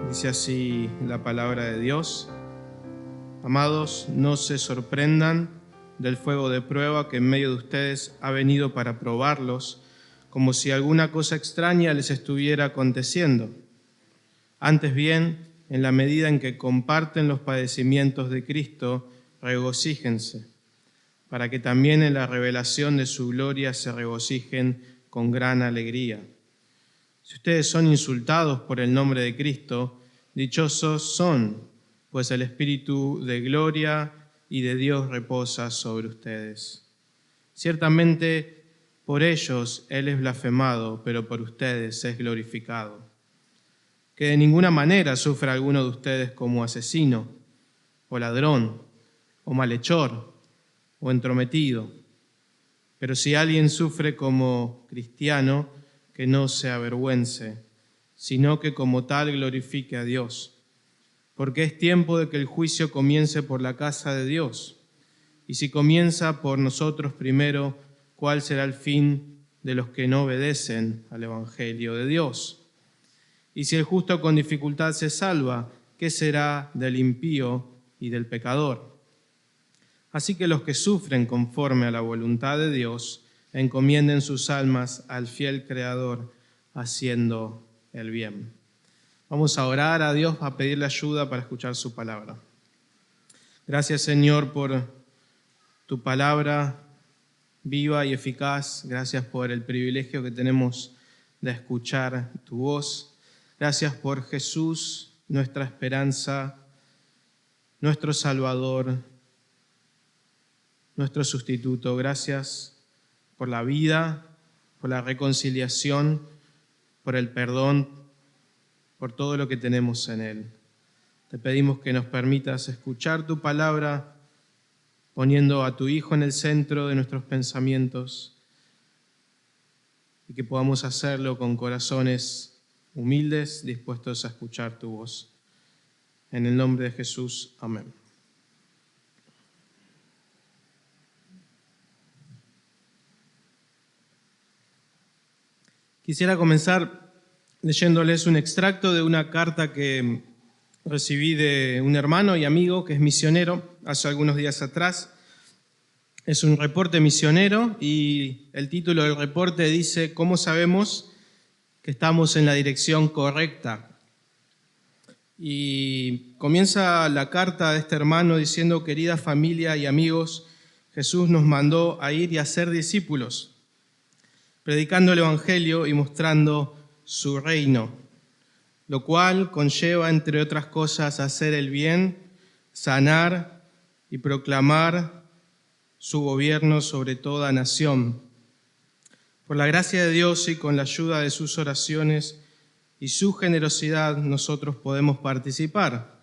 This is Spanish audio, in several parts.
Dice así la palabra de Dios. Amados, no se sorprendan del fuego de prueba que en medio de ustedes ha venido para probarlos, como si alguna cosa extraña les estuviera aconteciendo. Antes bien, en la medida en que comparten los padecimientos de Cristo, regocíjense, para que también en la revelación de su gloria se regocijen con gran alegría. Si ustedes son insultados por el nombre de Cristo, dichosos son, pues el Espíritu de gloria y de Dios reposa sobre ustedes. Ciertamente, por ellos Él es blasfemado, pero por ustedes es glorificado. Que de ninguna manera sufra alguno de ustedes como asesino, o ladrón, o malhechor, o entrometido. Pero si alguien sufre como cristiano, que no se avergüence, sino que como tal glorifique a Dios. Porque es tiempo de que el juicio comience por la casa de Dios. Y si comienza por nosotros primero, ¿cuál será el fin de los que no obedecen al Evangelio de Dios? Y si el justo con dificultad se salva, ¿qué será del impío y del pecador? Así que los que sufren conforme a la voluntad de Dios, encomienden sus almas al fiel Creador, haciendo el bien. Vamos a orar a Dios, a pedirle ayuda para escuchar su palabra. Gracias, Señor, por tu palabra viva y eficaz. Gracias por el privilegio que tenemos de escuchar tu voz. Gracias por Jesús, nuestra esperanza, nuestro Salvador, nuestro sustituto. Gracias por la vida, por la reconciliación, por el perdón, por todo lo que tenemos en Él. Te pedimos que nos permitas escuchar tu palabra, poniendo a tu Hijo en el centro de nuestros pensamientos, y que podamos hacerlo con corazones humildes, dispuestos a escuchar tu voz. En el nombre de Jesús, amén. Quisiera comenzar leyéndoles un extracto de una carta que recibí de un hermano y amigo que es misionero hace algunos días atrás. Es un reporte misionero y el título del reporte dice: ¿Cómo sabemos que estamos en la dirección correcta? Y comienza la carta de este hermano diciendo: querida familia y amigos, Jesús nos mandó a ir y a ser discípulos, predicando el Evangelio y mostrando su reino, lo cual conlleva, entre otras cosas, hacer el bien, sanar y proclamar su gobierno sobre toda nación. Por la gracia de Dios y con la ayuda de sus oraciones y su generosidad, nosotros podemos participar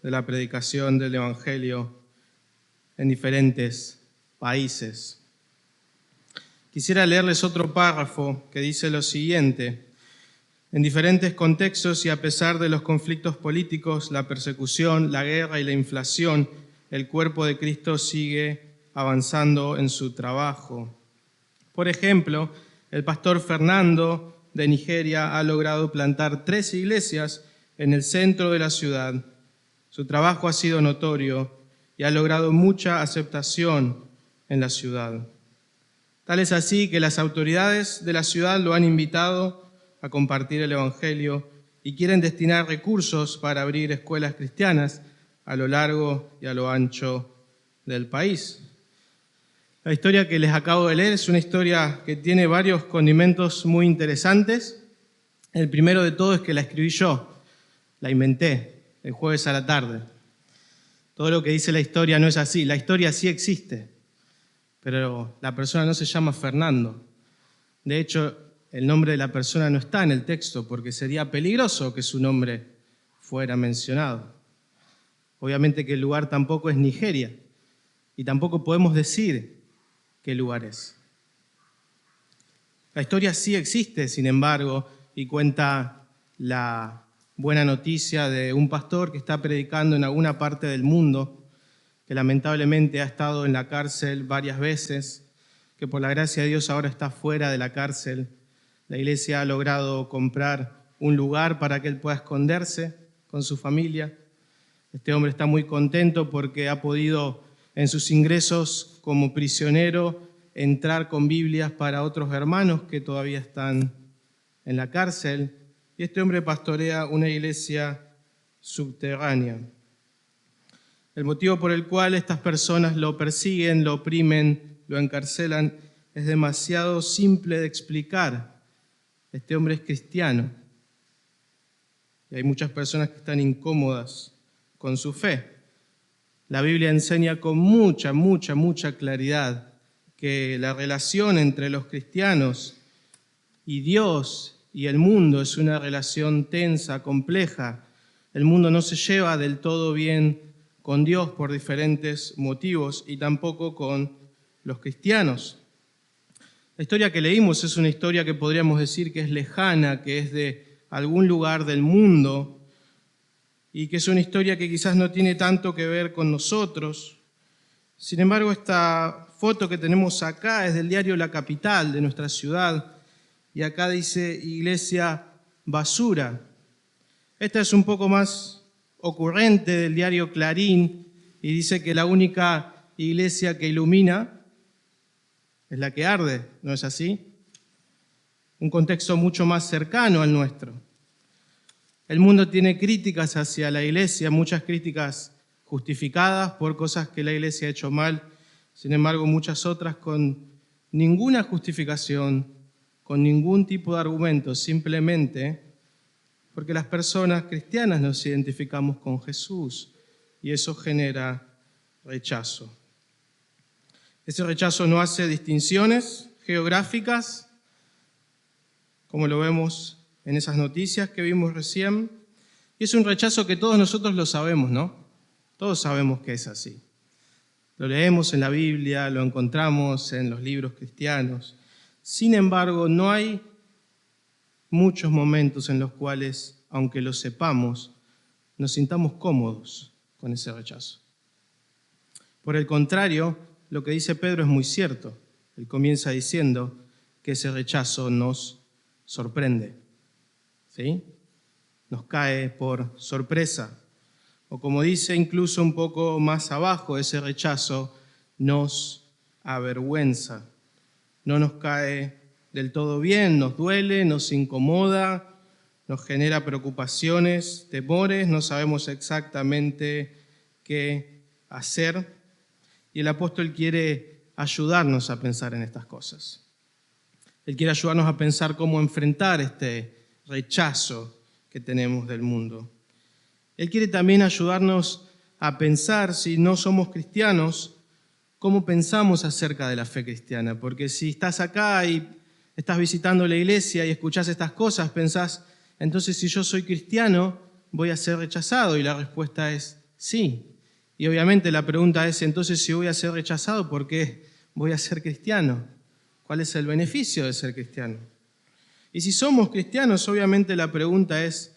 de la predicación del Evangelio en diferentes países. Quisiera leerles otro párrafo que dice lo siguiente: en diferentes contextos y a pesar de los conflictos políticos, la persecución, la guerra y la inflación, el cuerpo de Cristo sigue avanzando en su trabajo. Por ejemplo, el pastor Fernando de Nigeria ha logrado plantar 3 iglesias en el centro de la ciudad. Su trabajo ha sido notorio y ha logrado mucha aceptación en la ciudad. Tal es así que las autoridades de la ciudad lo han invitado a compartir el Evangelio y quieren destinar recursos para abrir escuelas cristianas a lo largo y a lo ancho del país. La historia que les acabo de leer es una historia que tiene varios condimentos muy interesantes. El primero de todo es que la escribí yo, la inventé el jueves a la tarde. Todo lo que dice la historia no es así, la historia sí existe, pero la persona no se llama Fernando. De hecho, el nombre de la persona no está en el texto porque sería peligroso que su nombre fuera mencionado. Obviamente que el lugar tampoco es Nigeria y tampoco podemos decir qué lugar es. La historia sí existe, sin embargo, y cuenta la buena noticia de un pastor que está predicando en alguna parte del mundo, que lamentablemente ha estado en la cárcel varias veces, que por la gracia de Dios ahora está fuera de la cárcel. La iglesia ha logrado comprar un lugar para que él pueda esconderse con su familia. Este hombre está muy contento porque ha podido, en sus ingresos como prisionero, entrar con Biblias para otros hermanos que todavía están en la cárcel. Y este hombre pastorea una iglesia subterránea. El motivo por el cual estas personas lo persiguen, lo oprimen, lo encarcelan, es demasiado simple de explicar. Este hombre es cristiano. Y hay muchas personas que están incómodas con su fe. La Biblia enseña con mucha claridad que la relación entre los cristianos y Dios y el mundo es una relación tensa, compleja. El mundo no se lleva del todo bien con Dios por diferentes motivos y tampoco con los cristianos. La historia que leímos es una historia que podríamos decir que es lejana, que es de algún lugar del mundo y que es una historia que quizás no tiene tanto que ver con nosotros. Sin embargo, esta foto que tenemos acá es del diario La Capital de nuestra ciudad y acá dice Iglesia Basura. Esta es un poco más ocurrente del diario Clarín y dice que la única iglesia que ilumina es la que arde, ¿no es así? Un contexto mucho más cercano al nuestro. El mundo tiene críticas hacia la iglesia, muchas críticas justificadas por cosas que la iglesia ha hecho mal, sin embargo muchas otras con ninguna justificación, con ningún tipo de argumento, simplemente porque las personas cristianas nos identificamos con Jesús y eso genera rechazo. Ese rechazo no hace distinciones geográficas, como lo vemos en esas noticias que vimos recién, y es un rechazo que todos nosotros lo sabemos, ¿no? Todos sabemos que es así. Lo leemos en la Biblia, lo encontramos en los libros cristianos. Sin embargo, no hay muchos momentos en los cuales, aunque lo sepamos, nos sintamos cómodos con ese rechazo. Por el contrario, lo que dice Pedro es muy cierto. Él comienza diciendo que ese rechazo nos sorprende, ¿sí? Nos cae por sorpresa. O como dice incluso un poco más abajo, ese rechazo nos avergüenza. No nos cae del todo bien, nos duele, nos incomoda, nos genera preocupaciones, temores, no sabemos exactamente qué hacer. Y el apóstol quiere ayudarnos a pensar en estas cosas. Él quiere ayudarnos a pensar cómo enfrentar este rechazo que tenemos del mundo. Él quiere también ayudarnos a pensar, si no somos cristianos, cómo pensamos acerca de la fe cristiana. Porque si estás acá y estás visitando la iglesia y escuchás estas cosas, pensás, entonces si yo soy cristiano, voy a ser rechazado. Y la respuesta es sí. Y obviamente la pregunta es, entonces si voy a ser rechazado, ¿por qué voy a ser cristiano? ¿Cuál es el beneficio de ser cristiano? Y si somos cristianos, obviamente la pregunta es,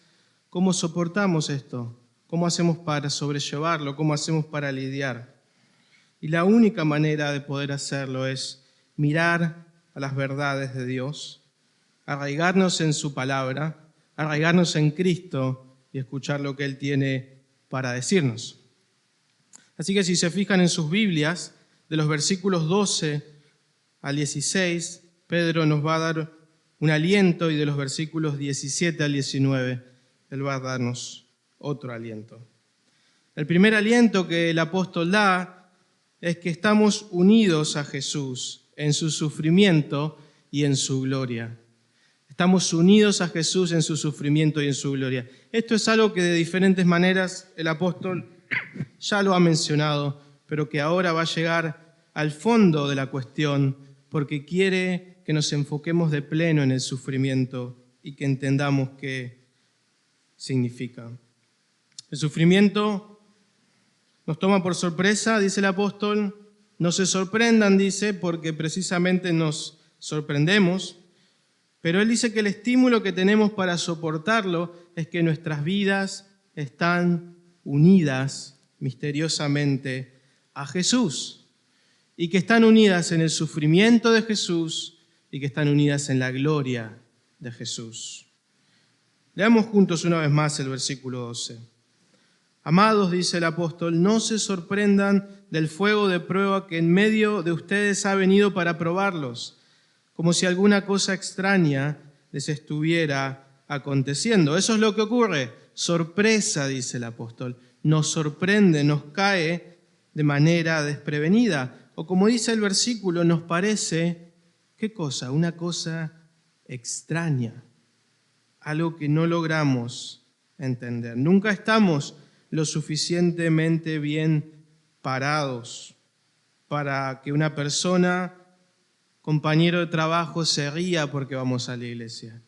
¿cómo soportamos esto? ¿Cómo hacemos para sobrellevarlo? ¿Cómo hacemos para lidiar? Y la única manera de poder hacerlo es mirar a las verdades de Dios, arraigarnos en su palabra, arraigarnos en Cristo y escuchar lo que Él tiene para decirnos. Así que si se fijan en sus Biblias, de los versículos 12 al 16, Pedro nos va a dar un aliento y de los versículos 17 al 19, Él va a darnos otro aliento. El primer aliento que el apóstol da es que estamos unidos a Jesús en su sufrimiento y en su gloria. Estamos unidos a Jesús en su sufrimiento y en su gloria. Esto es algo que de diferentes maneras el apóstol ya lo ha mencionado, pero que ahora va a llegar al fondo de la cuestión porque quiere que nos enfoquemos de pleno en el sufrimiento y que entendamos qué significa. El sufrimiento nos toma por sorpresa, dice el apóstol. No se sorprendan, dice, porque precisamente nos sorprendemos. Pero él dice que el estímulo que tenemos para soportarlo es que nuestras vidas están unidas misteriosamente a Jesús y que están unidas en el sufrimiento de Jesús y que están unidas en la gloria de Jesús. Leamos juntos una vez más el versículo 12. Amados, dice el apóstol, no se sorprendan del fuego de prueba que en medio de ustedes ha venido para probarlos, como si alguna cosa extraña les estuviera aconteciendo. Eso es lo que ocurre. Sorpresa, dice el apóstol. Nos sorprende, nos cae de manera desprevenida. O como dice el versículo, nos parece, ¿qué cosa? Una cosa extraña. Algo que no logramos entender. Nunca estamos lo suficientemente bien parados para que una persona, compañero de trabajo, se ría porque vamos a la iglesia.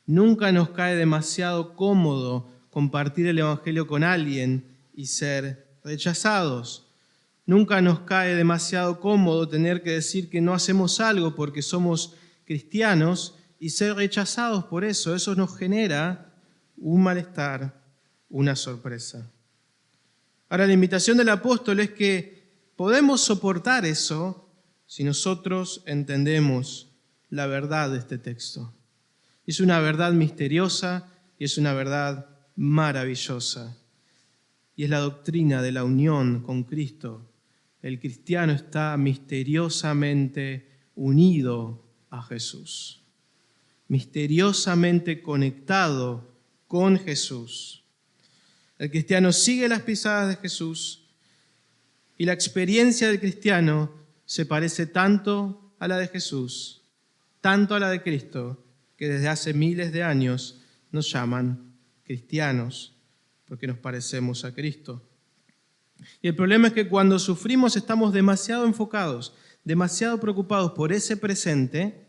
Nunca nos cae demasiado cómodo compartir el Evangelio con alguien y ser rechazados. Nunca nos cae demasiado cómodo tener que decir que no hacemos algo porque somos cristianos y ser rechazados por eso. Eso nos genera un malestar, una sorpresa. Ahora, la invitación del apóstol es que podemos soportar eso si nosotros entendemos la verdad de este texto. Es una verdad misteriosa y es una verdad maravillosa. Y es la doctrina de la unión con Cristo. El cristiano está misteriosamente unido a Jesús, misteriosamente conectado con Jesús. El cristiano sigue las pisadas de Jesús y la experiencia del cristiano se parece tanto a la de Jesús, tanto a la de Cristo, que desde hace miles de años nos llaman cristianos, porque nos parecemos a Cristo. Y el problema es que cuando sufrimos estamos demasiado enfocados, demasiado preocupados por ese presente,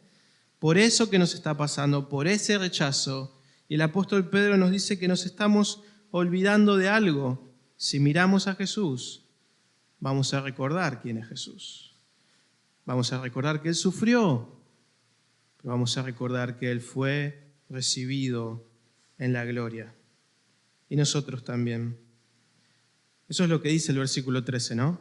por eso que nos está pasando, por ese rechazo. Y el apóstol Pedro nos dice que nos estamos olvidando de algo. Si miramos a Jesús, vamos a recordar quién es Jesús. Vamos a recordar que Él sufrió, pero vamos a recordar que Él fue recibido en la gloria. Y nosotros también. Eso es lo que dice el versículo 13, ¿no?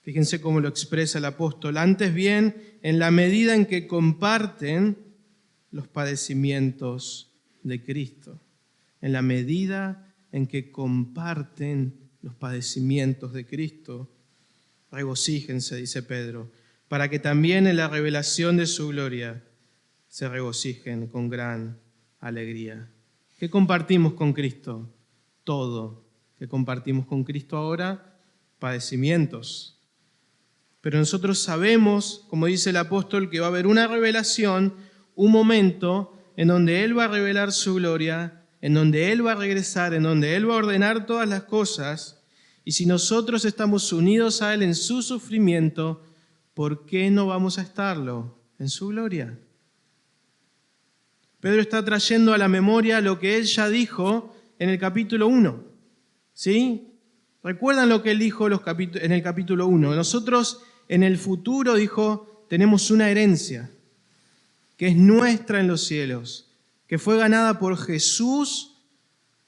Fíjense cómo lo expresa el apóstol. Antes bien, en la medida en que comparten los padecimientos de Cristo. En la medida en que comparten los padecimientos de Cristo, regocíjense, dice Pedro, para que también en la revelación de su gloria se regocijen con gran alegría. ¿Qué compartimos con Cristo? Todo. ¿Qué compartimos con Cristo ahora? Padecimientos. Pero nosotros sabemos, como dice el apóstol, que va a haber una revelación, un momento en donde Él va a revelar su gloria, en donde Él va a regresar, en donde Él va a ordenar todas las cosas. Y si nosotros estamos unidos a Él en su sufrimiento, ¿por qué no vamos a estarlo en su gloria? Pedro está trayendo a la memoria lo que Él ya dijo en el capítulo 1. ¿Sí? ¿Recuerdan lo que Él dijo en el capítulo 1? Nosotros en el futuro, dijo, tenemos una herencia que es nuestra en los cielos, que fue ganada por Jesús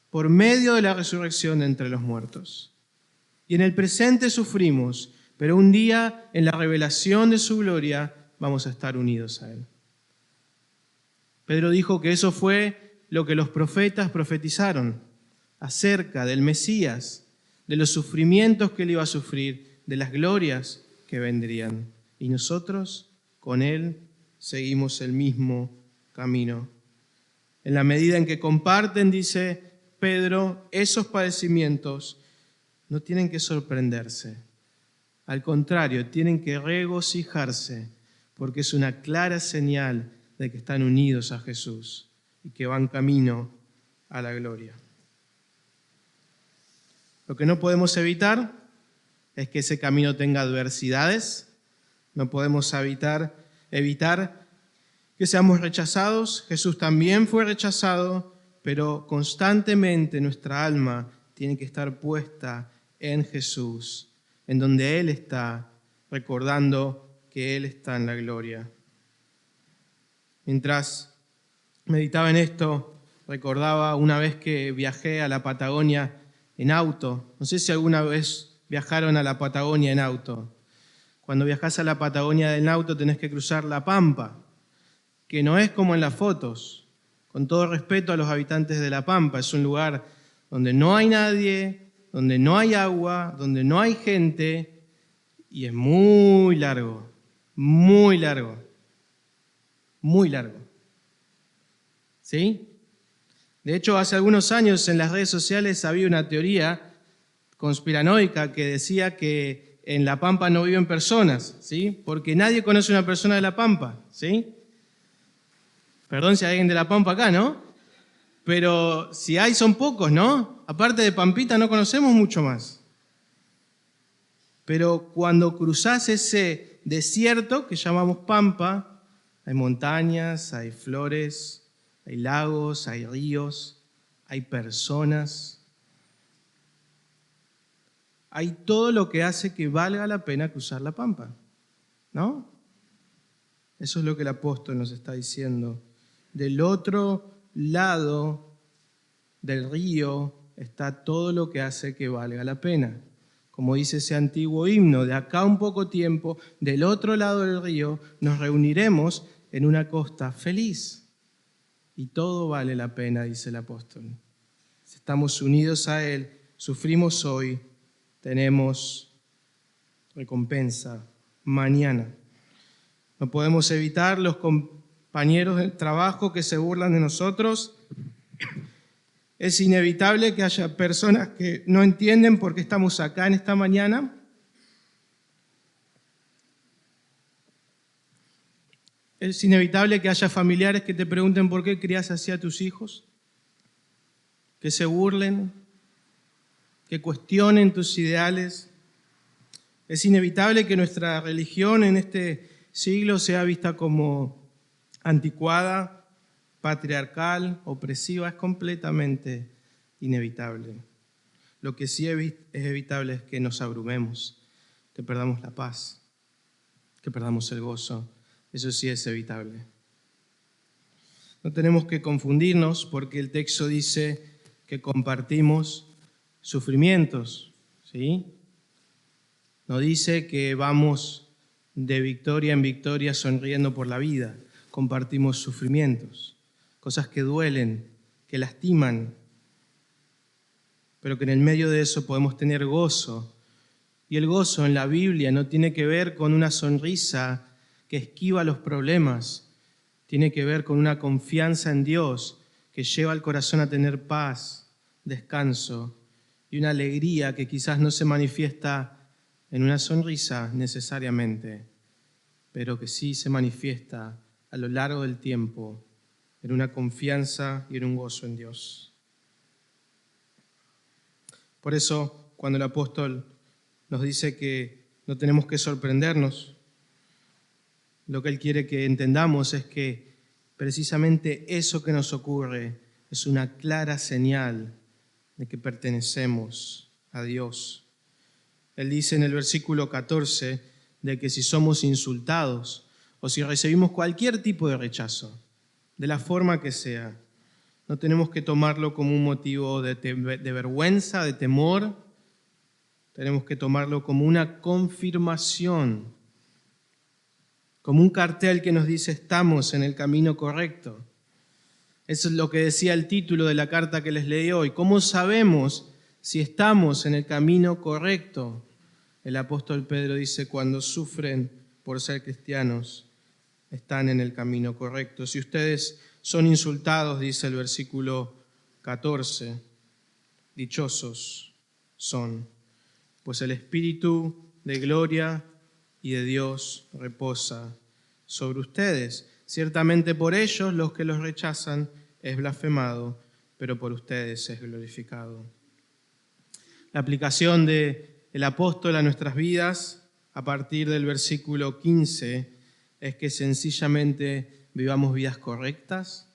por medio de la resurrección de entre los muertos. Y en el presente sufrimos, pero un día en la revelación de su gloria vamos a estar unidos a Él. Pedro dijo que eso fue lo que los profetas profetizaron acerca del Mesías, de los sufrimientos que Él iba a sufrir, de las glorias que vendrían. Y nosotros con Él seguimos el mismo camino. En la medida en que comparten, dice Pedro, esos padecimientos, no tienen que sorprenderse. Al contrario, tienen que regocijarse, porque es una clara señal de que están unidos a Jesús y que van camino a la gloria. Lo que no podemos evitar es que ese camino tenga adversidades. No podemos evitar que seamos rechazados. Jesús también fue rechazado, pero constantemente nuestra alma tiene que estar puesta en Jesús, en donde Él está, recordando que Él está en la gloria. Mientras meditaba en esto, recordaba una vez que viajé a la Patagonia en auto. No sé si alguna vez viajaron a la Patagonia en auto. Cuando viajás a la Patagonia en auto tenés que cruzar la Pampa, que no es como en las fotos, Con todo respeto a los habitantes de La Pampa, es un lugar donde no hay nadie, donde no hay agua, donde no hay gente, y es muy largo, muy largo, muy largo. ¿Sí? De hecho, hace algunos años en las redes sociales había una teoría conspiranoica que decía que en La Pampa no viven personas, ¿sí? Porque nadie conoce a una persona de La Pampa, ¿sí? Perdón si hay alguien de La Pampa acá, ¿no? Pero si hay, son pocos, ¿no? Aparte de Pampita no conocemos mucho más. Pero cuando cruzás ese desierto que llamamos Pampa, hay montañas, hay flores, hay lagos, hay ríos, hay personas. Hay todo lo que hace que valga la pena cruzar la Pampa, ¿no? Eso es lo que el apóstol nos está diciendo. Del otro lado del río está todo lo que hace que valga la pena. Como dice ese antiguo himno, de acá un poco tiempo, del otro lado del río, nos reuniremos en una costa feliz. Y todo vale la pena, dice el apóstol. Si estamos unidos a Él, sufrimos hoy, tenemos recompensa mañana. No podemos evitar los compañeros de trabajo que se burlan de nosotros. Es inevitable que haya personas que no entienden por qué estamos acá en esta mañana. Es inevitable que haya familiares que te pregunten por qué crías así a tus hijos, que se burlen, que cuestionen tus ideales. Es inevitable que nuestra religión en este siglo sea vista como anticuada, patriarcal, opresiva. Es completamente inevitable. Lo que sí es evitable es que nos abrumemos, que perdamos la paz, que perdamos el gozo. Eso sí es evitable. No tenemos que confundirnos porque el texto dice que compartimos sufrimientos, ¿sí? No dice que vamos de victoria en victoria sonriendo por la vida. Compartimos sufrimientos, cosas que duelen, que lastiman, pero que en el medio de eso podemos tener gozo. Y el gozo en la Biblia no tiene que ver con una sonrisa que esquiva los problemas, tiene que ver con una confianza en Dios que lleva al corazón a tener paz, descanso y una alegría que quizás no se manifiesta en una sonrisa necesariamente, pero que sí se manifiesta a lo largo del tiempo en una confianza y en un gozo en Dios. Por eso, cuando el apóstol nos dice que no tenemos que sorprendernos, lo que él quiere que entendamos es que precisamente eso que nos ocurre es una clara señal de que pertenecemos a Dios. Él dice en el versículo 14 de que si somos insultados o si recibimos cualquier tipo de rechazo, de la forma que sea, no tenemos que tomarlo como un motivo de vergüenza, de temor. Tenemos que tomarlo como una confirmación, como un cartel que nos dice estamos en el camino correcto. Eso es lo que decía el título de la carta que les leí hoy. ¿Cómo sabemos si estamos en el camino correcto? El apóstol Pedro dice, cuando sufren por ser cristianos, están en el camino correcto. Si ustedes son insultados, dice el versículo 14, dichosos son, pues el Espíritu de gloria y de Dios reposa sobre ustedes. Ciertamente por ellos, los que los rechazan, es blasfemado, pero por ustedes es glorificado. La aplicación del apóstol a nuestras vidas, a partir del versículo 15, es que sencillamente vivamos vidas correctas,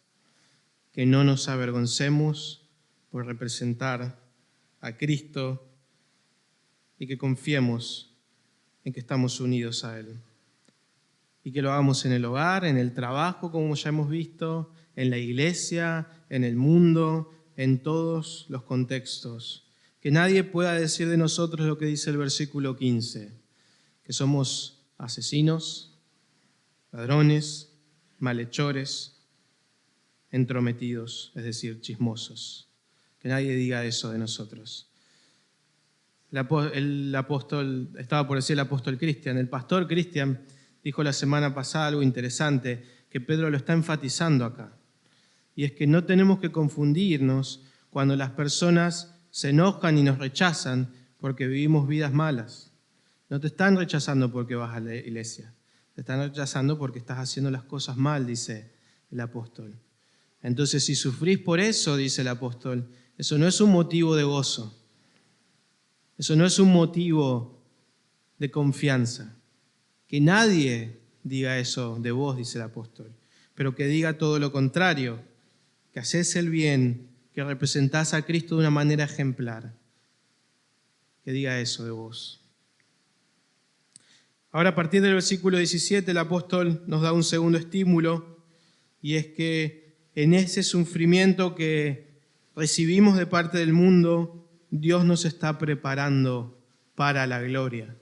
que no nos avergoncemos por representar a Cristo y que confiemos en que estamos unidos a Él. Y que lo hagamos en el hogar, en el trabajo, como ya hemos visto, en la iglesia, en el mundo, en todos los contextos. Que nadie pueda decir de nosotros lo que dice el versículo 15, que somos asesinos, ladrones, malhechores, entrometidos, es decir, chismosos. Que nadie diga eso de nosotros. El apóstol, estaba por decir el apóstol Cristian, el pastor Cristian dijo la semana pasada algo interesante que Pedro lo está enfatizando acá. Y es que no tenemos que confundirnos cuando las personas se enojan y nos rechazan porque vivimos vidas malas. No te están rechazando porque vas a la iglesia. Te están rechazando porque estás haciendo las cosas mal, dice el apóstol. Entonces, si sufrís por eso, dice el apóstol, eso no es un motivo de gozo. Eso no es un motivo de confianza. Que nadie diga eso de vos, dice el apóstol, pero que diga todo lo contrario, que haces el bien, que representás a Cristo de una manera ejemplar. Que diga eso de vos. Ahora, a partir del versículo 17, el apóstol nos da un segundo estímulo, y es que en ese sufrimiento que recibimos de parte del mundo, Dios nos está preparando para la gloria.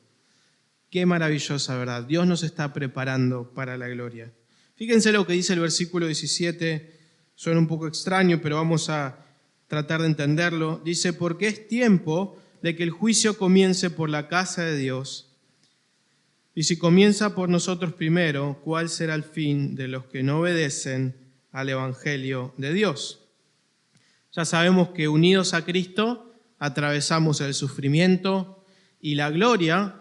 Qué maravillosa verdad. Dios nos está preparando para la gloria. Fíjense lo que dice el versículo 17. Suena un poco extraño, pero vamos a tratar de entenderlo. Dice, porque es tiempo de que el juicio comience por la casa de Dios. Y si comienza por nosotros primero, ¿cuál será el fin de los que no obedecen al Evangelio de Dios? Ya sabemos que unidos a Cristo atravesamos el sufrimiento y la gloria.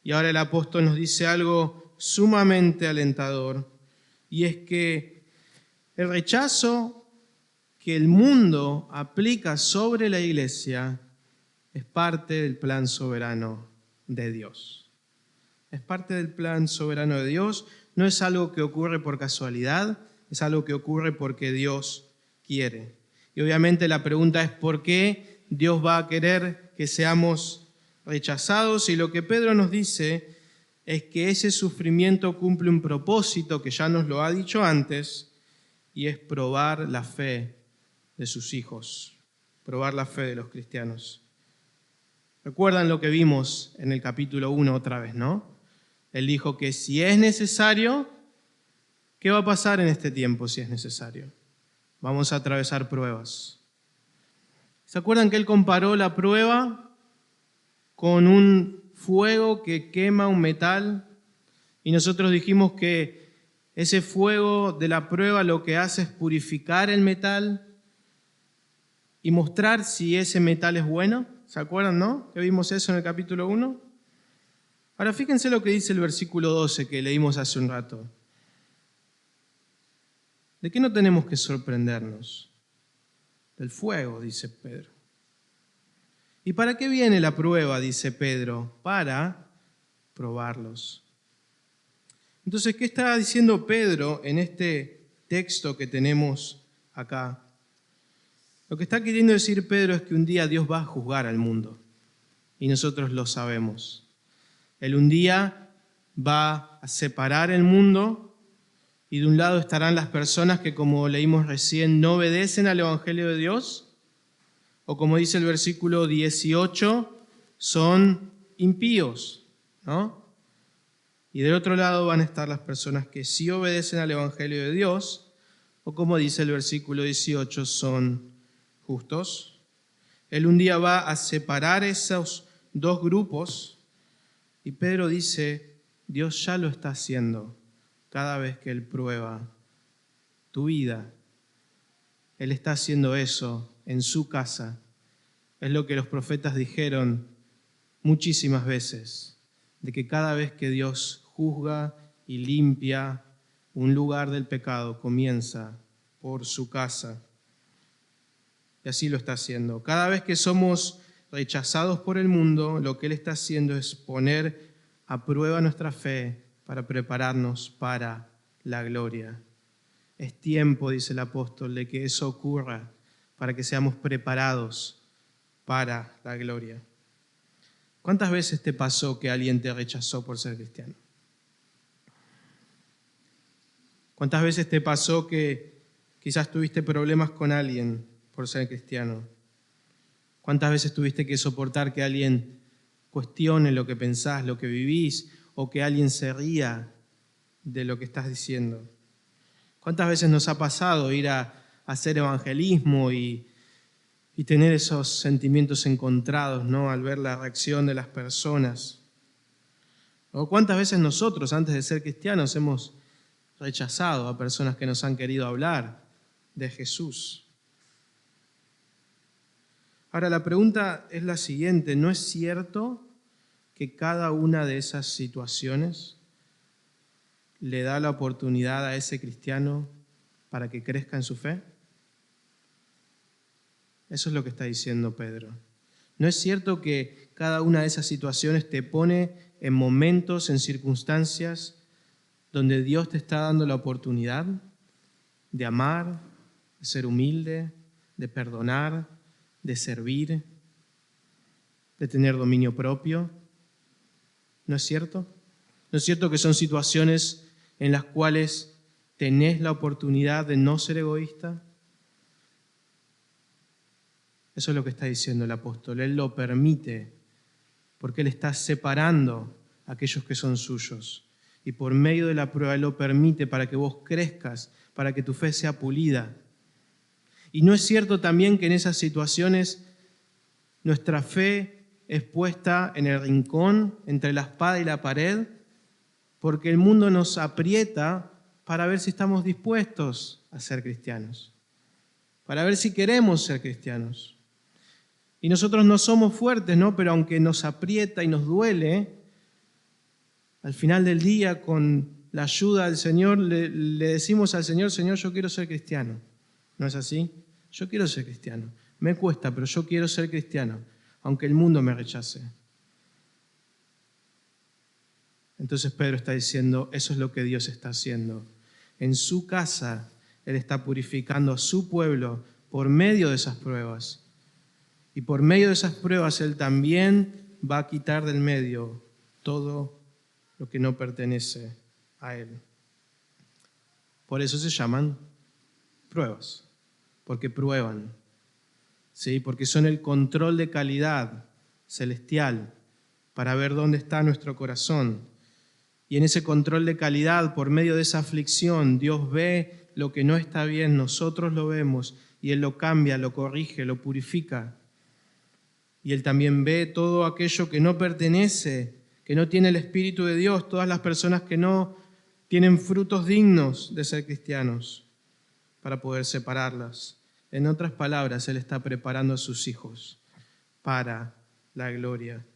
Y ahora el apóstol nos dice algo sumamente alentador, y es que el rechazo que el mundo aplica sobre la iglesia es parte del plan soberano de Dios. Es parte del plan soberano de Dios, no es algo que ocurre por casualidad, es algo que ocurre porque Dios quiere. Y obviamente la pregunta es ¿por qué Dios va a querer que seamos rechazados? Y lo que Pedro nos dice es que ese sufrimiento cumple un propósito que ya nos lo ha dicho antes, y es probar la fe de sus hijos, probar la fe de los cristianos. ¿Recuerdan lo que vimos en el capítulo 1 otra vez, no? Él dijo que si es necesario, ¿qué va a pasar en este tiempo si es necesario? Vamos a atravesar pruebas. ¿Se acuerdan que él comparó la prueba con un fuego que quema un metal? Y nosotros dijimos que ese fuego de la prueba lo que hace es purificar el metal y mostrar si ese metal es bueno. ¿Se acuerdan, no? Que vimos eso en el capítulo 1. Ahora fíjense lo que dice el versículo 12 que leímos hace un rato. ¿De qué no tenemos que sorprendernos? Del fuego, dice Pedro. ¿Y para qué viene la prueba? Dice Pedro. Para probarlos. Entonces, ¿qué está diciendo Pedro en este texto que tenemos acá? Lo que está queriendo decir Pedro es que un día Dios va a juzgar al mundo. Y nosotros lo sabemos. Él un día va a separar el mundo, y de un lado estarán las personas que, como leímos recién, no obedecen al Evangelio de Dios, o como dice el versículo 18, son impíos, ¿no? Y del otro lado van a estar las personas que sí obedecen al Evangelio de Dios, o como dice el versículo 18, son justos. Él un día va a separar esos dos grupos. Y Pedro dice, Dios ya lo está haciendo cada vez que Él prueba tu vida. Él está haciendo eso en su casa. Es lo que los profetas dijeron muchísimas veces, de que cada vez que Dios juzga y limpia un lugar del pecado, comienza por su casa. Y así lo está haciendo. Cada vez que somos rechazados por el mundo, lo que Él está haciendo es poner a prueba nuestra fe para prepararnos para la gloria. Es tiempo, dice el apóstol, de que eso ocurra para que seamos preparados para la gloria. ¿Cuántas veces te pasó que alguien te rechazó por ser cristiano? ¿Cuántas veces te pasó que quizás tuviste problemas con alguien por ser cristiano? ¿Cuántas veces tuviste que soportar que alguien cuestione lo que pensás, lo que vivís, o que alguien se ría de lo que estás diciendo? ¿Cuántas veces nos ha pasado ir a hacer evangelismo y tener esos sentimientos encontrados, ¿no?, al ver la reacción de las personas? ¿O cuántas veces nosotros, antes de ser cristianos, hemos rechazado a personas que nos han querido hablar de Jesús? Ahora, la pregunta es la siguiente: ¿no es cierto que cada una de esas situaciones le da la oportunidad a ese cristiano para que crezca en su fe? Eso es lo que está diciendo Pedro. ¿No es cierto que cada una de esas situaciones te pone en momentos, en circunstancias donde Dios te está dando la oportunidad de amar, de ser humilde, de perdonar, de servir, de tener dominio propio? ¿No es cierto? ¿No es cierto que son situaciones en las cuales tenés la oportunidad de no ser egoísta? Eso es lo que está diciendo el apóstol. Él lo permite porque Él está separando a aquellos que son suyos. Y por medio de la prueba Él lo permite para que vos crezcas, para que tu fe sea pulida. ¿Y no es cierto también que en esas situaciones nuestra fe es puesta en el rincón, entre la espada y la pared? Porque el mundo nos aprieta para ver si estamos dispuestos a ser cristianos, para ver si queremos ser cristianos. Y nosotros no somos fuertes, ¿no? Pero aunque nos aprieta y nos duele, al final del día, con la ayuda del Señor, le decimos al Señor: Señor, yo quiero ser cristiano. ¿No es así? Yo quiero ser cristiano. Me cuesta, pero yo quiero ser cristiano, aunque el mundo me rechace. Entonces Pedro está diciendo, eso es lo que Dios está haciendo. En su casa, Él está purificando a su pueblo por medio de esas pruebas. Y por medio de esas pruebas Él también va a quitar del medio todo lo que no pertenece a Él. Por eso se llaman pruebas, porque prueban, ¿sí? Porque son el control de calidad celestial para ver dónde está nuestro corazón. Y en ese control de calidad, por medio de esa aflicción, Dios ve lo que no está bien, nosotros lo vemos, y Él lo cambia, lo corrige, lo purifica. Y Él también ve todo aquello que no pertenece, que no tiene el Espíritu de Dios, todas las personas que no tienen frutos dignos de ser cristianos, para poder separarlas. En otras palabras, Él está preparando a sus hijos para la gloria.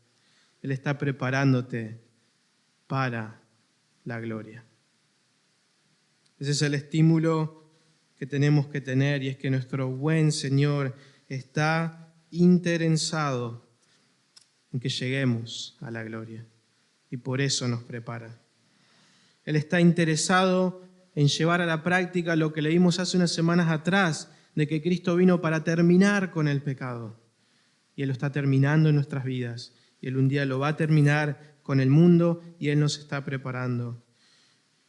Él está preparándote para la gloria. Ese es el estímulo que tenemos que tener, y es que nuestro buen Señor está interesado en que lleguemos a la gloria, y por eso nos prepara. Él está interesado en llevar a la práctica lo que leímos hace unas semanas atrás, de que Cristo vino para terminar con el pecado, y Él lo está terminando en nuestras vidas, y Él un día lo va a terminar con el mundo, y Él nos está preparando.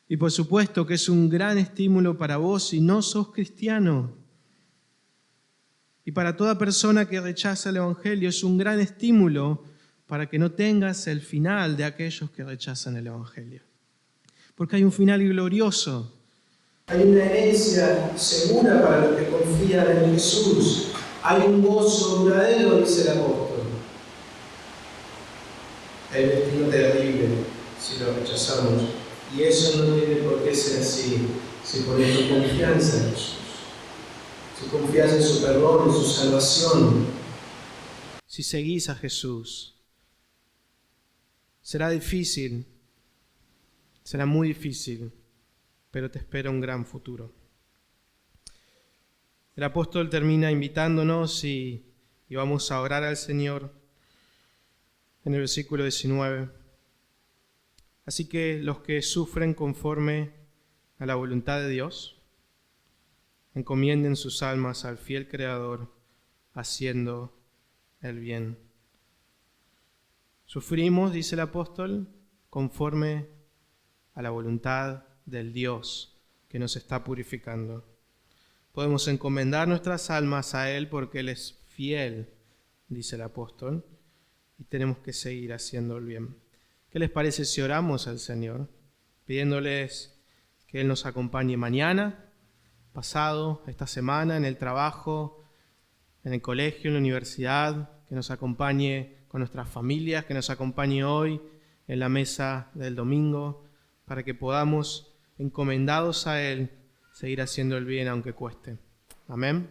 Y por supuesto que es un gran estímulo para vos si no sos cristiano. Y para toda persona que rechaza el Evangelio es un gran estímulo para que no tengas el final de aquellos que rechazan el Evangelio. Porque hay un final glorioso. Hay una herencia segura para los que confían en Jesús. Hay un gozo duradero, dice el apóstol. Hay un destino terrible si lo rechazamos. Y eso no tiene por qué ser así si pones tu confianza en Jesús. Si confías en su perdón, en su salvación. Si seguís a Jesús, será difícil, será muy difícil, pero te espera un gran futuro. El apóstol termina invitándonos y vamos a orar al Señor en el versículo 19. Así que los que sufren conforme a la voluntad de Dios, encomienden sus almas al fiel Creador, haciendo el bien. Sufrimos, dice el apóstol, conforme a la voluntad del Dios que nos está purificando. Podemos encomendar nuestras almas a Él porque Él es fiel, dice el apóstol, y tenemos que seguir haciendo el bien. ¿Qué les parece si oramos al Señor, pidiéndoles que Él nos acompañe mañana pasado, esta semana, en el trabajo, en el colegio, en la universidad, que nos acompañe con nuestras familias, que nos acompañe hoy en la mesa del domingo, para que podamos, encomendados a Él, seguir haciendo el bien aunque cueste. Amén.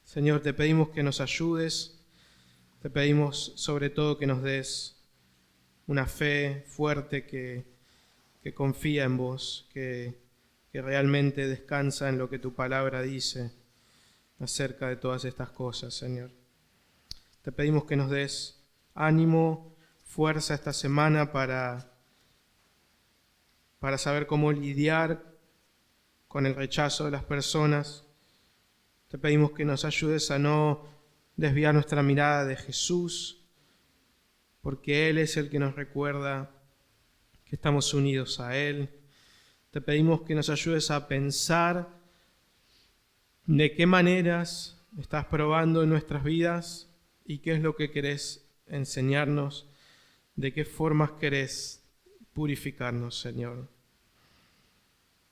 Señor, te pedimos que nos ayudes, te pedimos sobre todo que nos des una fe fuerte que confía en vos, que realmente descansa en lo que tu palabra dice acerca de todas estas cosas, Señor. Te pedimos que nos des ánimo, fuerza esta semana para saber cómo lidiar con el rechazo de las personas. Te pedimos que nos ayudes a no desviar nuestra mirada de Jesús, porque Él es el que nos recuerda que estamos unidos a Él. Te pedimos que nos ayudes a pensar de qué maneras estás probando en nuestras vidas y qué es lo que querés enseñarnos, de qué formas querés purificarnos, Señor.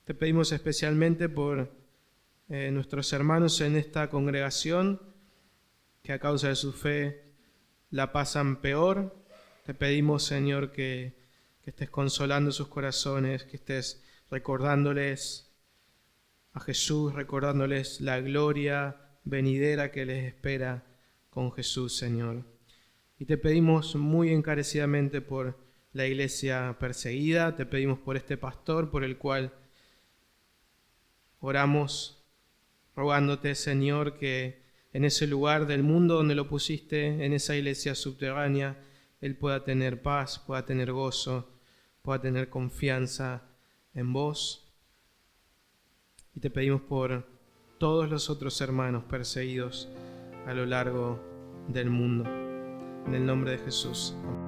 Te pedimos especialmente por nuestros hermanos en esta congregación que a causa de su fe la pasan peor. Te pedimos, Señor, que estés consolando sus corazones, que estés recordándoles a Jesús, recordándoles la gloria venidera que les espera con Jesús, Señor. Y te pedimos muy encarecidamente por la iglesia perseguida, te pedimos por este pastor por el cual oramos rogándote, Señor, que en ese lugar del mundo donde lo pusiste, en esa iglesia subterránea, Él pueda tener paz, pueda tener gozo, pueda tener confianza en vos. Y te pedimos por todos los otros hermanos perseguidos a lo largo del mundo. En el nombre de Jesús. Amén.